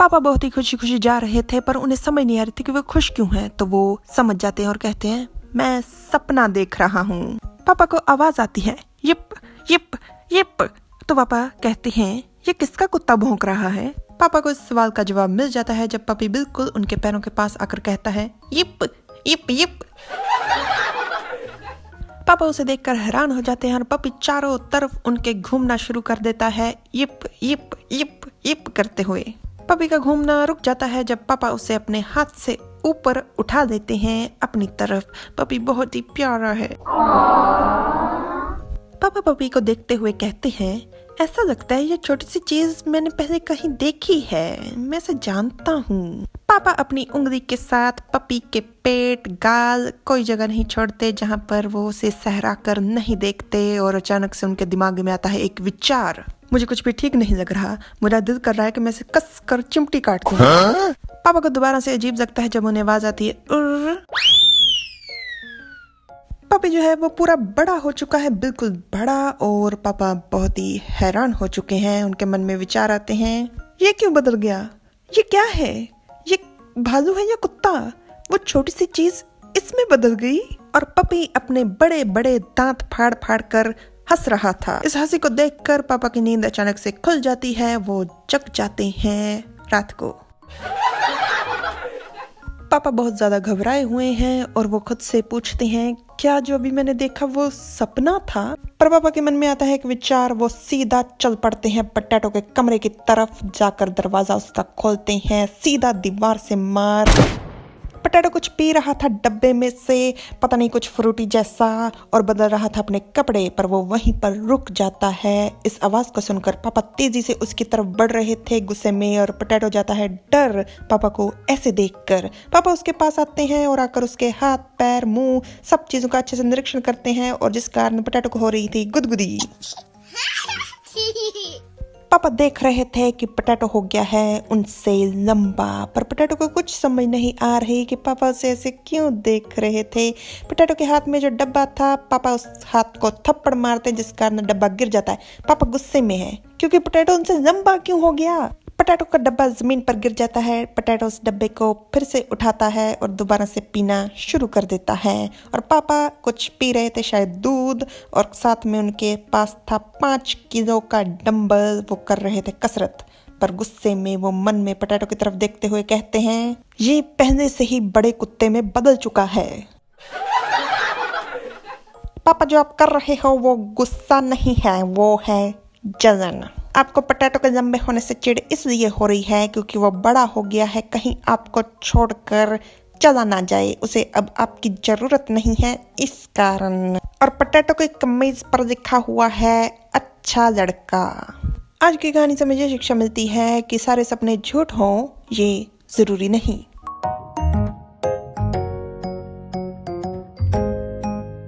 पापा बहुत ही खुशी खुशी जा रहे थे, पर उन्हें समझ नहीं आ रही थी कि वो खुश क्यों हैं। तो वो समझ जाते हैं और कहते हैं, मैं सपना देख रहा हूँ। पापा को आवाज आती है, यिप यिप यिप। तो पापा कहते हैं, ये किसका कुत्ता भौंक रहा है? पापा को इस सवाल का जवाब मिल जाता है जब पपी बिल्कुल उनके पैरों के पास आकर कहता है, यिप यिप यिप। पापा उसे देखकर हैरान हो जाते हैं और पपी चारों तरफ उनके घूमना शुरू कर देता है, यिप यिप यिप यिप करते हुए। पपी का घूमना रुक जाता है जब पापा उसे अपने हाथ से ऊपर उठा देते हैं अपनी तरफ। पपी बहुत ही प्यारा है। पापा पपी को देखते हुए कहते हैं, ऐसा लगता है ये छोटी सी चीज मैंने पहले कहीं देखी है, मैं इसे जानता हूँ। पापा अपनी उंगली के साथ पपी के पेट, गाल, कोई जगह नहीं छोड़ते जहाँ पर वो उसे सहरा कर नहीं देखते। और अचानक से उनके दिमाग में आता है एक विचार, मुझे कुछ भी ठीक नहीं लग रहा, मेरा दिल कर रहा है कि मैं इसे कस कर चिमटी काट दूं। पापा को दोबारा से अजीब लगता है जब उन्हें आवाज आती है, उर्र। पपी जो है वो पूरा बड़ा हो चुका है, बिल्कुल बड़ा। और पापा बहुत ही हैरान हो चुके हैं। उनके मन में विचार आते हैं, ये क्यों बदल गया, ये क्या है, ये भालू है या कुत्ता? वो छोटी सी चीज इसमें बदल गई। और पपी अपने बड़े बड़े दांत फाड़ फाड़ कर हंस रहा था। इस हंसी को देखकर पापा की नींद अचानक से खुल जाती है। वो जग जाते हैं रात को। पापा बहुत ज्यादा घबराए हुए हैं और वो खुद से पूछते हैं, क्या जो अभी मैंने देखा वो सपना था? पर पापा के मन में आता है एक विचार। वो सीधा चल पड़ते हैं पोटैटो के कमरे की तरफ, जाकर दरवाजा उसका खोलते हैं, सीधा दीवार से मार। पोटैटो कुछ पी रहा था डब्बे में से, पता नहीं कुछ फ्रूटी जैसा, और बदल रहा था अपने कपड़े, पर वो वहीं पर रुक जाता है। इस आवाज को सुनकर पापा तेजी से उसकी तरफ बढ़ रहे थे गुस्से में, और पोटैटो जाता है डर पापा को ऐसे देखकर। पापा उसके पास आते हैं और आकर उसके हाथ, पैर, मुंह, सब चीजों का अच्छे से निरीक्षण करते हैं, और जिस कारण पोटैटो को हो रही थी गुदगुदी। पापा देख रहे थे कि पोटैटो हो गया है उनसे लंबा, पर पोटैटो को कुछ समझ नहीं आ रही कि पापा उसे ऐसे क्यों देख रहे थे। पोटैटो के हाथ में जो डब्बा था, पापा उस हाथ को थप्पड़ मारते जिस कारण डब्बा गिर जाता है। पापा गुस्से में है क्योंकि पोटैटो उनसे लंबा क्यों हो गया। पोटैटो का डब्बा जमीन पर गिर जाता है। पोटैटो उस डब्बे को फिर से उठाता है और दोबारा से पीना शुरू कर देता है। और पापा कुछ पी रहे थे, शायद दूध, और साथ में उनके पास था 5 किलो का डंबल। वो कर रहे थे कसरत, पर गुस्से में वो मन में पोटैटो की तरफ देखते हुए कहते हैं, ये पहले से ही बड़े कुत्ते में बदल चुका है। पापा जो आप कर रहे हो वो गुस्सा नहीं है, वो है जलन। आपको पोटैटो के लंबे होने से चिढ़ इसलिए हो रही है क्योंकि वो बड़ा हो गया है, कहीं आपको छोड़कर चला ना जाए, उसे अब आपकी जरूरत नहीं है, इस कारण। और पोटैटो की कमीज पर लिखा हुआ है, अच्छा लड़का। आज की कहानी से मुझे शिक्षा मिलती है कि सारे सपने झूठ हों ये जरूरी नहीं।